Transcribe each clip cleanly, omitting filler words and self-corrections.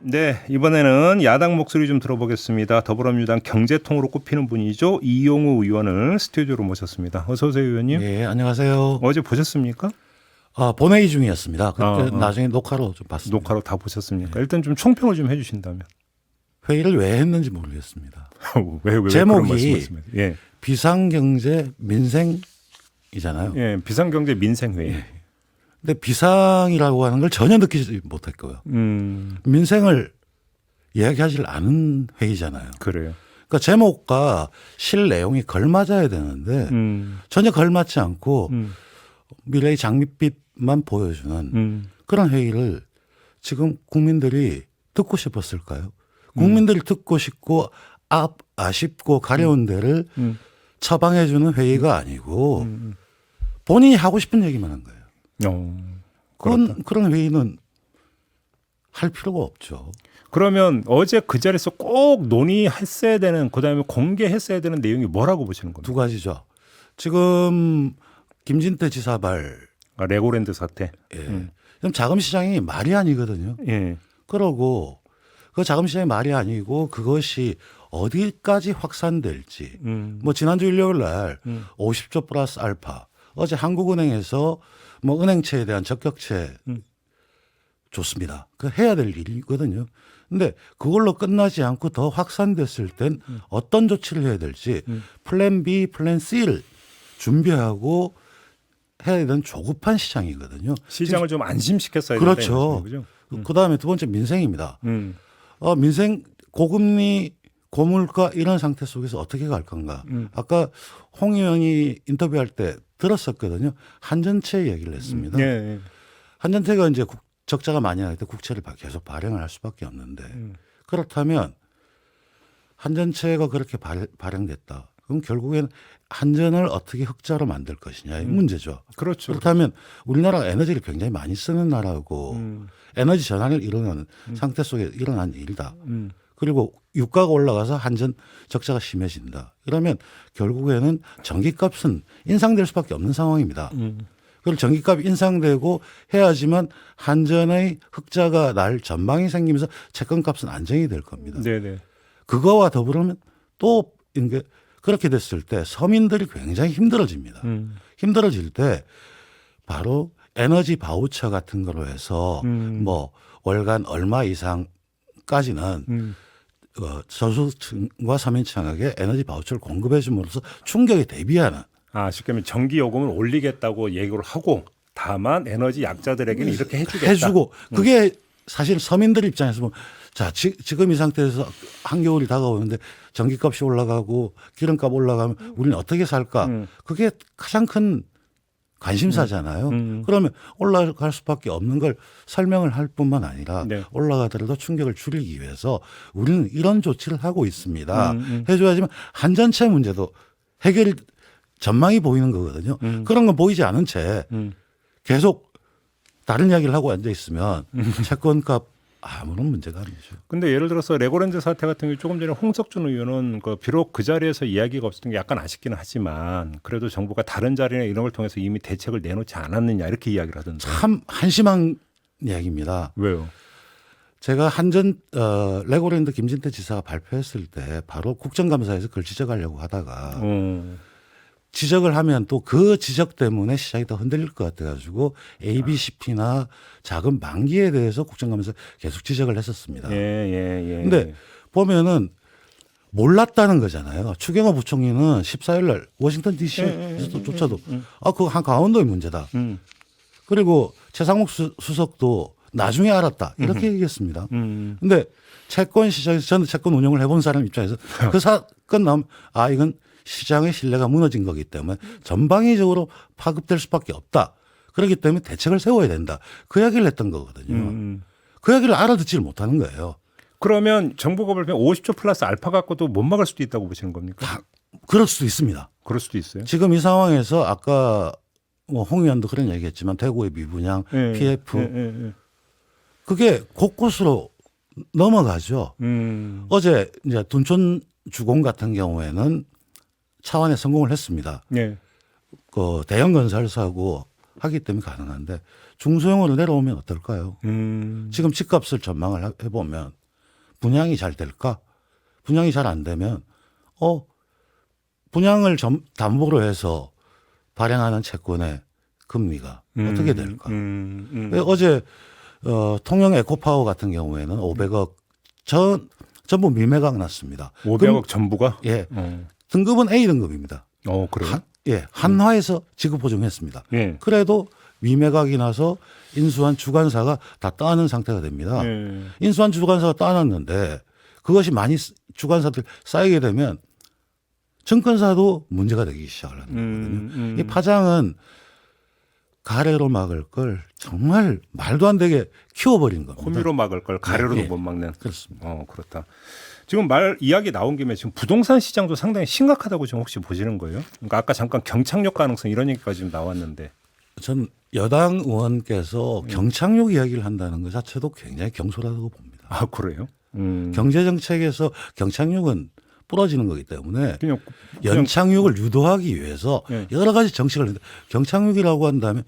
네, 이번에는 야당 목소리 좀 들어보겠습니다. 더불어민주당 경제통으로 꼽히는 분이죠. 이용우 의원을 스튜디오로 모셨습니다. 어서 오세요, 의원님. 네, 안녕하세요. 어제 보셨습니까? 본회의 중이었습니다. 그때 나중에 녹화로 좀 봤습니다. 녹화로 다 보셨습니까? 일단 좀 총평을 좀 해주신다면. 회의를 왜 했는지 모르겠습니다. 왜 제목이 예. 비상경제 민생이잖아요. 예, 비상경제 민생회의. 예. 근데 비상이라고 하는 걸 전혀 느끼지 못했고요. 민생을 이야기하지 않은 회의잖아요. 그래요. 그러니까 제목과 실 내용이 걸맞아야 되는데 전혀 걸맞지 않고 미래의 장밋빛만 보여주는 그런 회의를 지금 국민들이 듣고 싶었을까요? 국민들이 듣고 싶고 아쉽고 가려운 데를 처방해 주는 회의가 아니고 본인이 하고 싶은 얘기만 한 거예요. 그런 회의는 할 필요가 없죠. 그러면 어제 그 자리에서 꼭 논의했어야 되는, 그다음에 공개했어야 되는 내용이 뭐라고 보시는 겁니까? 두 가지죠. 지금 김진태 지사발 레고랜드 사태. 예. 그럼 자금시장이 말이 아니거든요. 예. 그러고 그 자금시장이 말이 아니고 그것이 어디까지 확산될지. 뭐 지난주 일요일 날 50조 플러스 알파. 어제 한국은행에서 뭐 은행채에 대한 적격채 좋습니다. 그 해야 될 일이거든요. 근데 그걸로 끝나지 않고 더 확산됐을 땐 어떤 조치를 해야 될지 플랜 B, 플랜 C를 준비하고 해야 되는 조급한 시장이거든요. 시장을 좀 안심시켰어야 그렇죠. 된다. 그다음에 두 번째 민생입니다. 민생 고금리 고물가 이런 상태 속에서 어떻게 갈 건가. 아까 홍 의원이 인터뷰할 때 들었었거든요. 한전채 얘기를 했습니다. 예. 한전채가 이제 적자가 많이 날 때 국채를 계속 발행을 할 수밖에 없는데 그렇다면 한전채가 그렇게 발행됐다. 그럼 결국엔 한전을 어떻게 흑자로 만들 것이냐의 문제죠. 그렇죠. 그렇다면 우리나라가 에너지를 굉장히 많이 쓰는 나라고 에너지 전환을 일어나는 상태 속에 일어난 일이다. 그리고 유가가 올라가서 한전 적자가 심해진다. 그러면 결국에는 전기값은 인상될 수밖에 없는 상황입니다. 그리고 전기값이 인상되고 해야지만 한전의 흑자가 날 전망이 생기면서 채권값은 안정이 될 겁니다. 네네. 그거와 더불으면 또 이게 그렇게 됐을 때 서민들이 굉장히 힘들어집니다. 힘들어질 때 바로 에너지 바우처 같은 거로 해서 뭐 월간 얼마 이상까지는 저소득층과 서민층에게 에너지 바우처를 공급해 줌으로써 충격에 대비하는. 쉽게 말하면 전기 요금을 올리겠다고 얘기를 하고 다만 에너지 약자들에게는 이렇게 해주겠다. 해주고 그게 사실 서민들 입장에서 보면 자 지금 이 상태에서 한겨울이 다가오는데 전기값이 올라가고 기름값 올라가면 우리는 어떻게 살까? 그게 가장 큰 관심사잖아요. 그러면 올라갈 수밖에 없는 걸 설명을 할 뿐만 아니라 네. 올라가더라도 충격을 줄이기 위해서 우리는 이런 조치를 하고 있습니다. 해줘야지만 한전채 문제도 해결 전망이 보이는 거거든요. 그런 건 보이지 않은 채 계속 다른 이야기를 하고 앉아 있으면 채권값 아무런 문제가 아니죠. 근데 예를 들어서 레고랜드 사태 같은 경우 조금 전에 홍석준 의원은 비록 그 자리에서 이야기가 없었던 게 약간 아쉽기는 하지만 그래도 정부가 다른 자리나 이런 걸 통해서 이미 대책을 내놓지 않았느냐 이렇게 이야기를 하던데. 참 한심한 이야기입니다. 왜요? 제가 레고랜드 김진태 지사가 발표했을 때 바로 국정감사에서 그걸 지적하려고 하다가 지적을 하면 또 그 지적 때문에 시장이 더 흔들릴 것 같아가지고 ABCP나 자금 만기에 대해서 국정감사에서 계속 지적을 했었습니다. 예. 근데 보면은 몰랐다는 거잖아요. 추경호 부총리는 14일 날 워싱턴 DC에서조차도 그거 한 강원도의 문제다. 그리고 최상목 수석도 나중에 알았다. 이렇게 얘기했습니다. 근데 채권 시장에서 저는 채권 운용을 해본 사람 입장에서 그 사건 나오면 이건 시장의 신뢰가 무너진 거기 때문에 전방위적으로 파급될 수밖에 없다. 그렇기 때문에 대책을 세워야 된다. 그 이야기를 했던 거거든요. 그 이야기를 알아듣지를 못하는 거예요. 그러면 정부가 발표한 50조 플러스 알파 갖고도 못 막을 수도 있다고 보시는 겁니까? 그럴 수도 있습니다. 그럴 수도 있어요. 지금 이 상황에서 아까 홍 의원도 그런 얘기했지만 대구의 미분양, PF 그게 곳곳으로 넘어가죠. 어제 이제 둔촌 주공 같은 경우에는 차원에 성공을 했습니다. 네. 그 대형 건설사하고 하기 때문에 가능한데 중소형으로 내려오면 어떨까요? 지금 집값을 전망을 해보면 분양이 잘 될까? 분양이 잘 안 되면 분양을 담보로 해서 발행하는 채권의 금리가 어떻게 될까? 어제 통영 에코파워 같은 경우에는 500억 전부 미매각 났습니다. 500억 전부가? 예. 등급은 A 등급입니다. 그래요? 한화에서 지급 보증했습니다. 예. 그래도 미매각이 나서 인수한 주관사가 다 떠나는 상태가 됩니다. 예. 인수한 주관사가 떠났는데 그것이 많이 주관사들 쌓이게 되면 증권사도 문제가 되기 시작을 하는 거거든요. 이 파장은 가래로 막을 걸 정말 말도 안 되게 키워버린 겁니다. 호미로 막을 걸 가래로도 예. 못 막는. 그렇습니다. 그렇다. 지금 이야기 나온 김에 지금 부동산 시장도 상당히 심각하다고 지금 혹시 보시는 거예요? 그러니까 아까 잠깐 경착륙 가능성 이런 얘기까지 지금 나왔는데. 전 여당 의원께서 경착륙 이야기를 한다는 것 자체도 굉장히 경솔하다고 봅니다. 아, 그래요? 경제 정책에서 경착륙은 부러지는 거기 때문에 그냥 연착륙을 유도하기 위해서 예. 여러 가지 정책을 했는데 경착륙이라고 한다면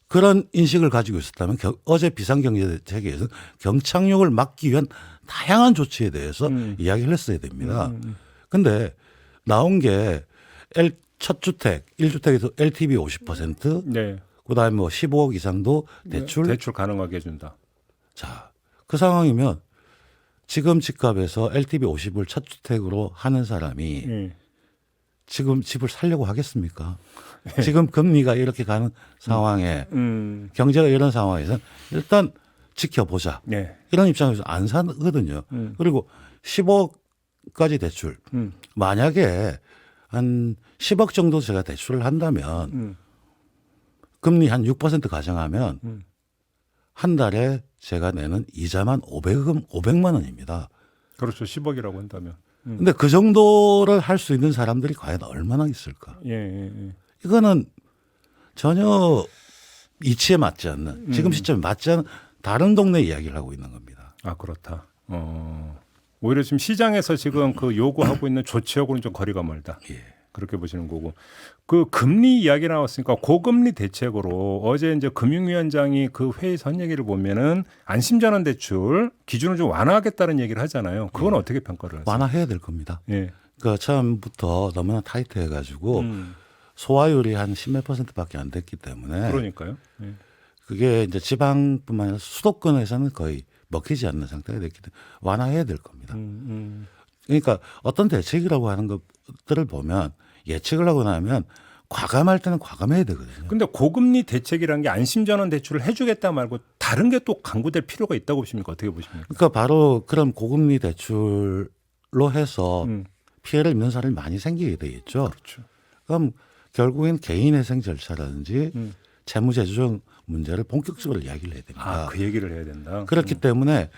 그런 인식을 가지고 있었다면 어제 비상경제대책에서 경착륙을 막기 위한 다양한 조치에 대해서 이야기를 했어야 됩니다. 근데 나온 게 첫 주택, 1주택에서 LTV 50%, 네. 그다음에 뭐 15억 이상도 대출. 가능하게 해준다. 자, 그 상황이면 지금 집값에서 LTV 50을 첫 주택으로 하는 사람이 지금 집을 살려고 하겠습니까? 지금 금리가 이렇게 가는 상황에 경제가 이런 상황에서 일단 지켜보자. 네. 이런 입장에서 안 사거든요. 그리고 10억까지 대출. 만약에 한 10억 정도 제가 대출을 한다면 금리 한 6% 가정하면 한 달에 제가 내는 이자만 500만 원입니다. 그렇죠. 10억이라고 한다면. 근데 그 정도를 할 수 있는 사람들이 과연 얼마나 있을까? 예. 이거는 전혀 이치에 맞지 않는 지금 시점에 맞지 않은 다른 동네 이야기를 하고 있는 겁니다. 아, 그렇다. 오히려 지금 시장에서 지금 그 요구하고 있는 조치하고는 좀 거리가 멀다. 예. 그렇게 보시는 거고. 그 금리 이야기 나왔으니까 고금리 대책으로 어제 이제 금융위원장이 그 회의에서 한 얘기를 보면은 안심전환 대출 기준을 좀 완화하겠다는 얘기를 하잖아요. 그건 어떻게 평가를 하세요? 완화해야 될 겁니다. 예. 그러니까 처음부터 너무나 타이트해가지고 소화율이 한 10몇 %밖에 안 됐기 때문에 그러니까요. 예. 그게 이제 지방뿐만 아니라 수도권에서는 거의 먹히지 않는 상태가 됐기 때문에 완화해야 될 겁니다. 그러니까 어떤 대책이라고 하는 것들을 보면 예측을 하고 나면 과감할 때는 과감해야 되거든요. 근데 고금리 대책이라는 게 안심전환 대출을 해주겠다 말고 다른 게 또 강구될 필요가 있다고 보십니까? 어떻게 보십니까? 그러니까 바로 그런 고금리 대출로 해서 피해를 입는 사람이 많이 생기게 되겠죠. 그렇죠. 그럼 결국엔 개인회생 절차라든지 채무제조정 문제를 본격적으로 이야기를 해야 됩니다. 그 얘기를 해야 된다. 그렇기 때문에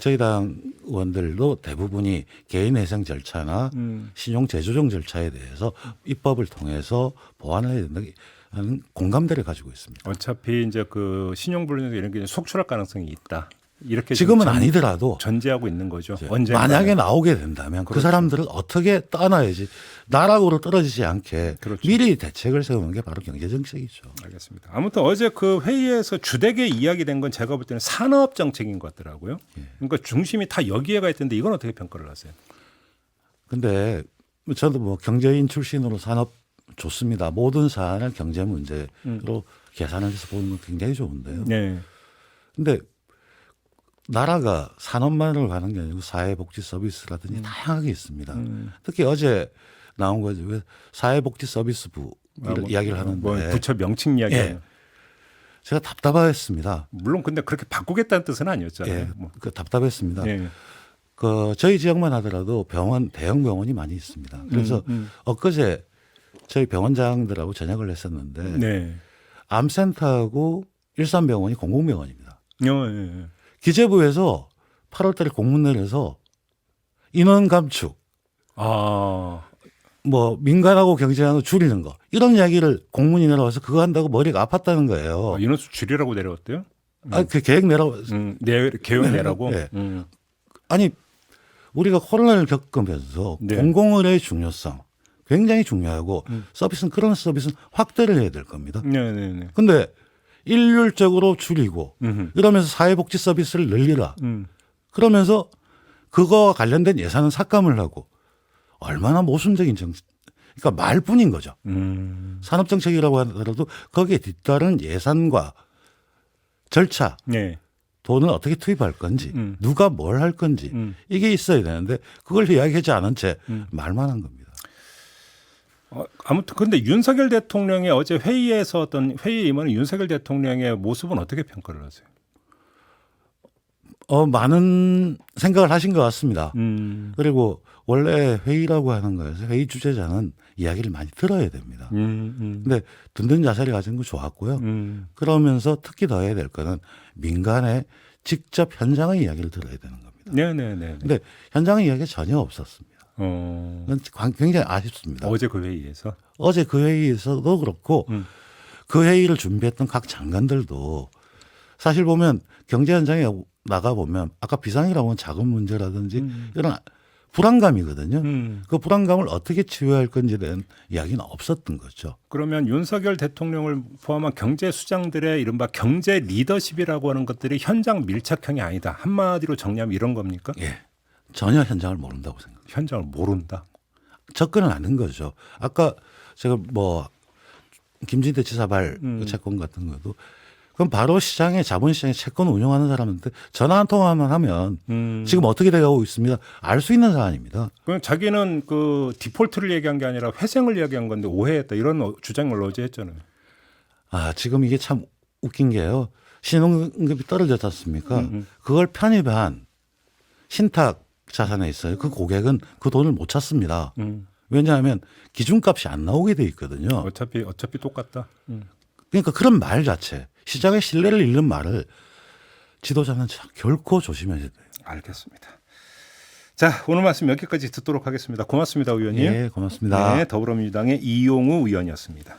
저희 당 의원들도 대부분이 개인회생 절차나 신용재조정 절차에 대해서 입법을 통해서 보완을 해야 된다는 공감대를 가지고 있습니다. 어차피 이제 그 신용불량 이런 게 속출할 가능성이 있다. 이렇게 지금은 아니더라도 전제하고 있는 거죠. 언제 만약에 나오게 된다면 그 사람들을 어떻게 떠나야지 나락으로 떨어지지 않게 그렇죠. 미리 대책을 세우는 게 바로 경제정책이죠. 알겠습니다. 아무튼 어제 그 회의에서 주되게 이야기된 건 제가 볼 때는 산업 정책인 것 같더라고요. 그러니까 중심이 다 여기에 가 있던데 이건 어떻게 평가를 하세요? 근데 저도 뭐 경제인 출신으로 산업 좋습니다. 모든 사안을 경제 문제로 계산을 해서 보는 건 굉장히 좋은데요. 네. 근데 나라가 산업만으로 가는 게 아니고 사회복지 서비스라든지 다양하게 있습니다. 특히 어제 나온 거죠. 사회복지 서비스부 이야기를 하는데 뭐 부처 명칭 이야기. 예. 제가 답답했습니다. 물론 근데 그렇게 바꾸겠다는 뜻은 아니었잖아요. 예, 뭐. 그 답답했습니다. 예. 저희 지역만 하더라도 대형 병원이 많이 있습니다. 그래서 엊그제 저희 병원장들하고 저녁을 했었는데 네. 암센터하고 일산병원이 공공병원입니다. 예. 기재부에서 8월 달에 공문 내려서 인원 감축, 뭐 민간하고 경쟁하고 줄이는 거 이런 이야기를 공문이 내려와서 그거 한다고 머리가 아팠다는 거예요. 인원수 줄이라고 내려왔대요? 그 계획 내라고. 계획 내라고? 네. 아니 우리가 코로나를 겪으면서 네. 공공의료의 중요성 굉장히 중요하고 서비스는 그런 서비스는 확대를 해야 될 겁니다. 네네네. 근데 일률적으로 줄이고 음흠. 이러면서 사회복지 서비스를 늘리라. 음. 그러면서 그거와 관련된 예산은 삭감을 하고 얼마나 모순적인 그러니까 말뿐인 거죠. 산업정책이라고 하더라도 거기에 뒤따른 예산과 절차, 네. 돈을 어떻게 투입할 건지, 누가 뭘 할 건지 이게 있어야 되는데 그걸 이야기하지 않은 채 말만 한 겁니다. 아무튼 근데 윤석열 대통령의 어제 회의에서 어떤 회의에 임하는 윤석열 대통령의 모습은 어떻게 평가를 하세요? 많은 생각을 하신 것 같습니다. 음. 그리고 원래 회의라고 하는 거에서 회의 주재자는 이야기를 많이 들어야 됩니다. 근데 듣는 자세를 가진 거 좋았고요. 그러면서 특히 더 해야 될 거는 민간의 직접 현장의 이야기를 들어야 되는 겁니다. 네네네. 근데 현장의 이야기가 전혀 없었습니다. 그건 굉장히 아쉽습니다. 어제 그 회의에서. 어제 그 회의에서도 그렇고 그 회의를 준비했던 각 장관들도 사실 보면 경제 현장에 나가 보면 아까 비상이라고 하면 자금 문제라든지 이런 불안감이거든요. 그 불안감을 어떻게 치유할 건지에 대한 이야기는 없었던 거죠. 그러면 윤석열 대통령을 포함한 경제 수장들의 이른바 경제 리더십이라고 하는 것들이 현장 밀착형이 아니다. 한마디로 정리하면 이런 겁니까? 예, 전혀 현장을 모른다고 생각합니다. 현장을 모른다. 접근을 안 한 거죠. 아까 제가 뭐 김진태 지사발 채권 같은 것도 그럼 바로 시장에 자본시장에 채권 운용하는 사람한테 전화 한 통화만 하면 지금 어떻게 돼가고 있습니다. 알 수 있는 사안입니다. 그럼 자기는 그 디폴트를 얘기한 게 아니라 회생을 얘기한 건데 오해했다 이런 주장을 어제 했잖아요. 지금 이게 참 웃긴 게요. 신용등급이 떨어졌지 않습니까? 그걸 편입한 신탁 자산에 있어요. 그 고객은 그 돈을 못 찾습니다. 왜냐하면 기준값이 안 나오게 돼 있거든요. 어차피 똑같다. 그러니까 그런 말 자체, 시장의 신뢰를 잃는 말을 지도자는 결코 조심해야 돼요. 알겠습니다. 자, 오늘 말씀 여기까지 듣도록 하겠습니다. 고맙습니다, 의원님. 예, 고맙습니다. 네, 더불어민주당의 이용우 의원이었습니다.